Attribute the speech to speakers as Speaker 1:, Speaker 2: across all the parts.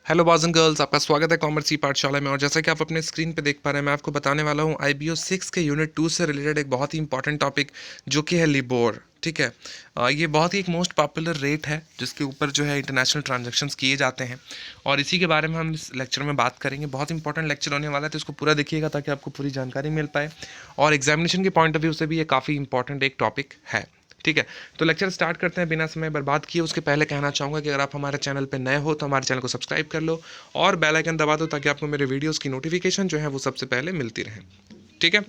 Speaker 1: Hello boys and girls, आपका स्वागत है कॉमर्स की पाठशाला में। और जैसा कि आप अपने स्क्रीन पे देख पा रहे हैं, मैं आपको बताने वाला हूँ IBO 6 के यूनिट 2 से रिलेटेड एक बहुत ही इंपॉर्टेंट टॉपिक, जो कि है लिबोर। ठीक है। ये बहुत ही एक मोस्ट पॉपुलर रेट है जिसके ऊपर जो है इंटरनेशनल ट्रांजैक्शंस किए जाते हैं, और इसी के बारे में हम इस लेक्चर में बात करेंगे। बहुत इंपॉर्टेंट लेक्चर होने वाला है, तो इसको पूरा देखिएगा ताकि आपको पूरी जानकारी मिल पाए। और एग्जामिनेशन के पॉइंट ऑफ व्यू से भी ये काफ़ी इंपॉर्टेंट एक टॉपिक है। ठीक है। तो लेक्चर स्टार्ट करते हैं बिना समय बर्बाद किए। उसके पहले कहना चाहूँगा कि अगर आप हमारे चैनल पर नए हो तो हमारे चैनल को सब्सक्राइब कर लो और बेल आइकन दबा दो ताकि आपको मेरे वीडियोस की नोटिफिकेशन जो है वो सबसे पहले मिलती रहे। ठीक है।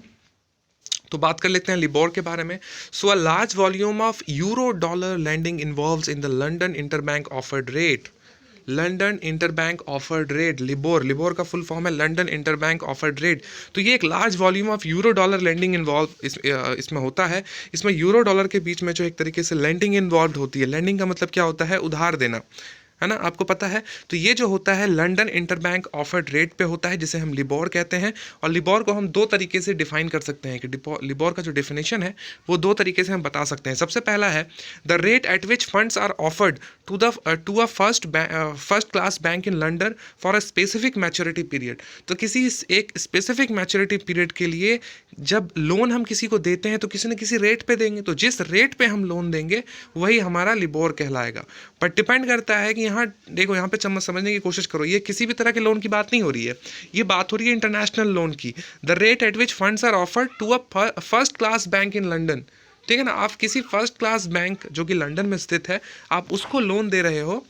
Speaker 1: तो बात कर लेते हैं लिबोर के बारे में। So a large volume of euro dollar landing involves in the London interbank offered rate. London interbank offered rate, LIBOR. LIBOR का फुल फॉर्म है लंदन इंटरबैंक ऑफर्ड रेट। तो ये एक large volume of euro dollar lending involve इसमें होता है। इसमें euro dollar के बीच में जो एक तरीके से लेंडिंग इन्वॉल्व होती है। लेंडिंग का मतलब क्या होता है? उधार देना, है ना, आपको पता है। तो ये जो होता है लंदन इंटरबैंक ऑफर्ड रेट पे होता है, जिसे हम लिबोर कहते हैं। और लिबोर को हम दो तरीके से डिफाइन कर सकते हैं कि लिबोर का जो डेफिनेशन है वो दो तरीके से हम बता सकते हैं। सबसे पहला है the rate at which funds are offered to a first class bank in London for a specific maturity period. तो किसी एक स्पेसिफिक मैच्योरिटी पीरियड के लिए जब लोन हम किसी को देते हैं तो किसी न किसी रेट पे देंगे। तो जिस रेट पे हम लोन देंगे वही हमारा लिबोर कहलाएगा। पर डिपेंड करता है कि यहाँ देखो, यहाँ पे समझने की कोशिश करो, ये किसी भी तरह के लोन की बात नहीं हो रही है, ये बात हो रही है इंटरनेशनल लोन की। The rate at which funds are offered to a first class bank in London. ठीक है ना, आप किसी फर्स्ट क्लास बैंक जो कि लंदन में स्थित है, आप उसको लोन दे रहे हो,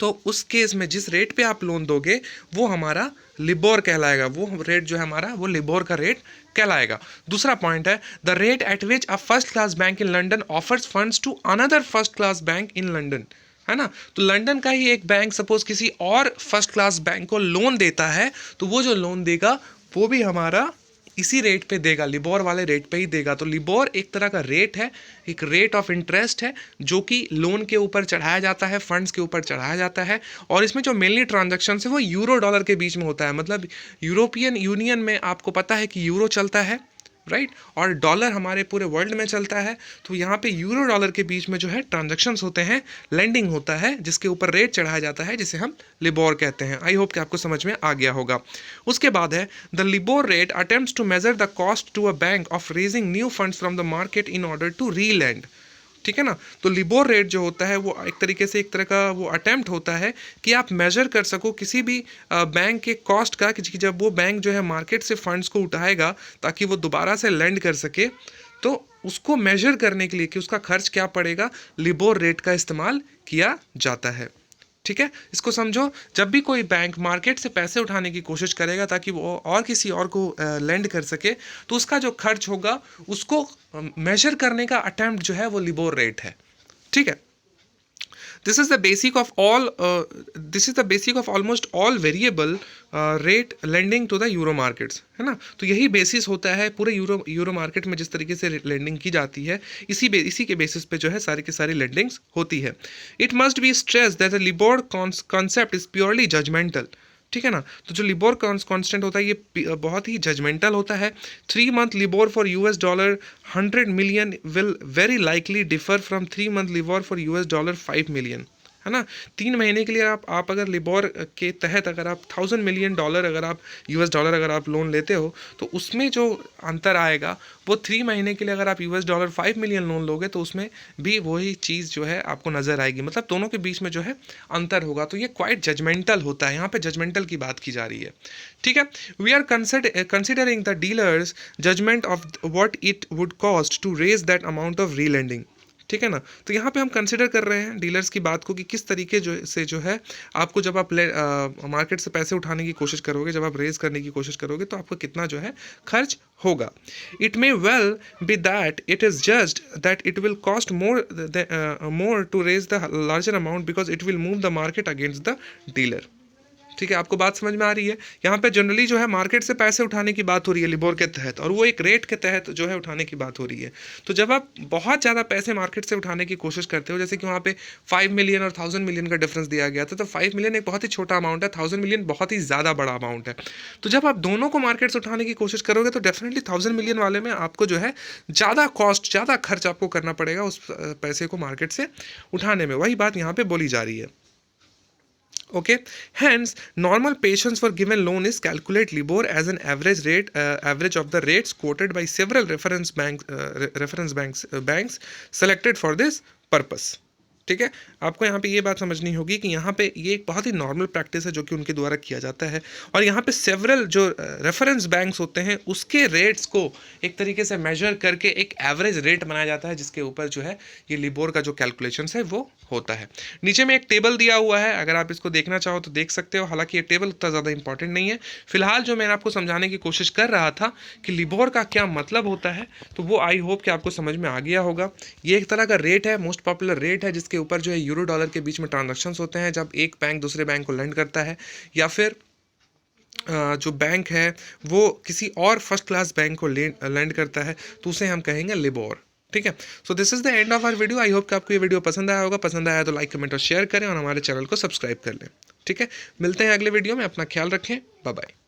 Speaker 1: तो उस केस में जिस रेट पे आप लोन दोगे वो हमारा लिबोर कहलाएगा। वो रेट जो है हमारा, वो लिबोर का रेट कहलाएगा। दूसरा पॉइंट है the rate at which a first class bank in London offers funds to another first class bank in London, है ना। तो लंदन का ही एक बैंक सपोज किसी और फर्स्ट क्लास बैंक को लोन देता है, तो वो जो लोन देगा वो भी हमारा इसी रेट पे देगा, लिबोर वाले रेट पे ही देगा। तो लिबोर एक तरह का रेट है, एक रेट ऑफ इंटरेस्ट है, जो कि लोन के ऊपर चढ़ाया जाता है, फंड्स के ऊपर चढ़ाया जाता है। और इसमें जो मेनली ट्रांजैक्शन है वो यूरो डॉलर के बीच में होता है। मतलब यूरोपियन यूनियन में आपको पता है कि यूरो चलता है, राइट, और डॉलर हमारे पूरे वर्ल्ड में चलता है। तो यहाँ पे यूरो डॉलर के बीच में जो है ट्रांजैक्शंस होते हैं, लेंडिंग होता है, जिसके ऊपर रेट चढ़ाया जाता है, जिसे हम लिबोर कहते हैं। आई होप कि आपको समझ में आ गया होगा। उसके बाद है the LIBOR rate attempts to measure the cost to a bank of raising new funds from the market in order to relend. ठीक है ना। तो लिबोर रेट जो होता है वो एक तरीके से एक तरह का वो अटेम्प्ट होता है कि आप मेजर कर सको किसी भी बैंक के कॉस्ट का, कि जब वो बैंक जो है मार्केट से फंड्स को उठाएगा ताकि वो दोबारा से लेंड कर सके, तो उसको मेजर करने के लिए कि उसका खर्च क्या पड़ेगा, लिबोर रेट का इस्तेमाल किया जाता है। ठीक है, इसको समझो। जब भी कोई बैंक मार्केट से पैसे उठाने की कोशिश करेगा ताकि वो और किसी और को लेंड कर सके, तो उसका जो खर्च होगा उसको मेजर करने का अटेम्प्ट जो है वो लिबोर रेट है। ठीक है। This is the basic of all this is the basic of almost all variable rate lending to the euro markets, है ना। तो यही बेसिस होता है पूरे यूरो मार्केट में, जिस तरीके से लेंडिंग की जाती है, इसी के बेसिस पे जो है सारी की सारी लेंडिंग्स होती है। It must be stress that the LIBOR concept is purely judgemental. ठीक है ना। तो जो लिबोर कांस्टेंट होता है ये बहुत ही जजमेंटल होता है। 3 month LIBOR for $100 100 million will very likely differ from 3 month LIBOR for $5 million, है ना। 3 महीने के लिए आप अगर लिबोर के तहत अगर आप $1,000 million अगर आप $, अगर आप लोन लेते हो, तो उसमें जो अंतर आएगा वो 3 महीने के लिए अगर आप $5 5 million लोन लोगे तो उसमें भी वही चीज़ जो है आपको नज़र आएगी। मतलब दोनों के बीच में जो है अंतर होगा। तो ये क्वाइट जजमेंटल होता है, यहाँ पे जजमेंटल की बात की जा रही है। ठीक है। We are considering the dealers judgement of what it would cost to raise that amount of relending. ठीक है ना। तो यहाँ पे हम कंसिडर कर रहे हैं डीलर्स की बात को कि किस तरीके जो है आपको, जब आप मार्केट से पैसे उठाने की कोशिश करोगे, जब आप रेज करने की कोशिश करोगे, तो आपको कितना जो है खर्च होगा। It may well be that it is just that it will cost more to raise the larger amount because it will move the market against the dealer. ठीक है, आपको बात समझ में आ रही है। यहाँ पे जनरली जो है मार्केट से पैसे उठाने की बात हो रही है लिबोर के तहत, और वो एक रेट के तहत जो है उठाने की बात हो रही है। तो जब आप बहुत ज़्यादा पैसे मार्केट से उठाने की कोशिश करते हो, जैसे कि वहाँ पे 5 मिलियन और 1000 मिलियन का डिफरेंस दिया गया था, तो 5 मिलियन एक बहुत ही छोटा अमाउंट है, 1000 मिलियन बहुत ही ज़्यादा बड़ा अमाउंट है। तो जब आप दोनों को मार्केट से उठाने की कोशिश करोगे तो डेफिनेटली 1000 मिलियन वाले में आपको जो है ज़्यादा कॉस्ट, ज़्यादा खर्च आपको करना पड़ेगा उस पैसे को मार्केट से उठाने में। वही बात यहाँ पर बोली जा रही है। Okay, hence normal patients for given loan is calculate LIBOR as an average rate, average of the rates quoted by several banks selected for this purpose. ठीक है, आपको यहाँ पे ये बात समझनी होगी कि यहाँ पे ये एक बहुत ही नॉर्मल प्रैक्टिस है जो कि उनके द्वारा किया जाता है, और यहाँ पे सेवरल जो रेफरेंस बैंक्स होते हैं उसके रेट्स को एक तरीके से मेजर करके एक एवरेज रेट बनाया जाता है, जिसके ऊपर जो है ये लिबोर का जो कैलकुलेशन है वो होता है। नीचे में एक टेबल दिया हुआ है, अगर आप इसको देखना चाहो तो देख सकते हो, हालांकि ये टेबल उतना ज़्यादा इंपॉर्टेंट नहीं है। फिलहाल जो मैंने आपको समझाने की कोशिश कर रहा था कि लिबोर का क्या मतलब होता है, तो वो आई होप कि आपको समझ में आ गया होगा। ये एक तरह का रेट है, मोस्ट पॉपुलर रेट है, जिसके ऊपर जो है यूरो डॉलर के बीच में ट्रांजैक्शंस होते हैं जब एक बैंक दूसरे बैंक को लेंड करता है, या फिर जो बैंक है वो किसी और फर्स्ट क्लास बैंक को लेंड करता है, तो उसे हम कहेंगे लिबोर। ठीक है, so this is the end of our video. I hope कि आपको ये वीडियो पसंद आया होगा। पसंद आया तो लाइक कमेंट और शेयर करें, और हमारे चैनल को सब्सक्राइब कर लें। ठीक है, मिलते हैं अगले वीडियो में। अपना ख्याल रखें, बाय बाय।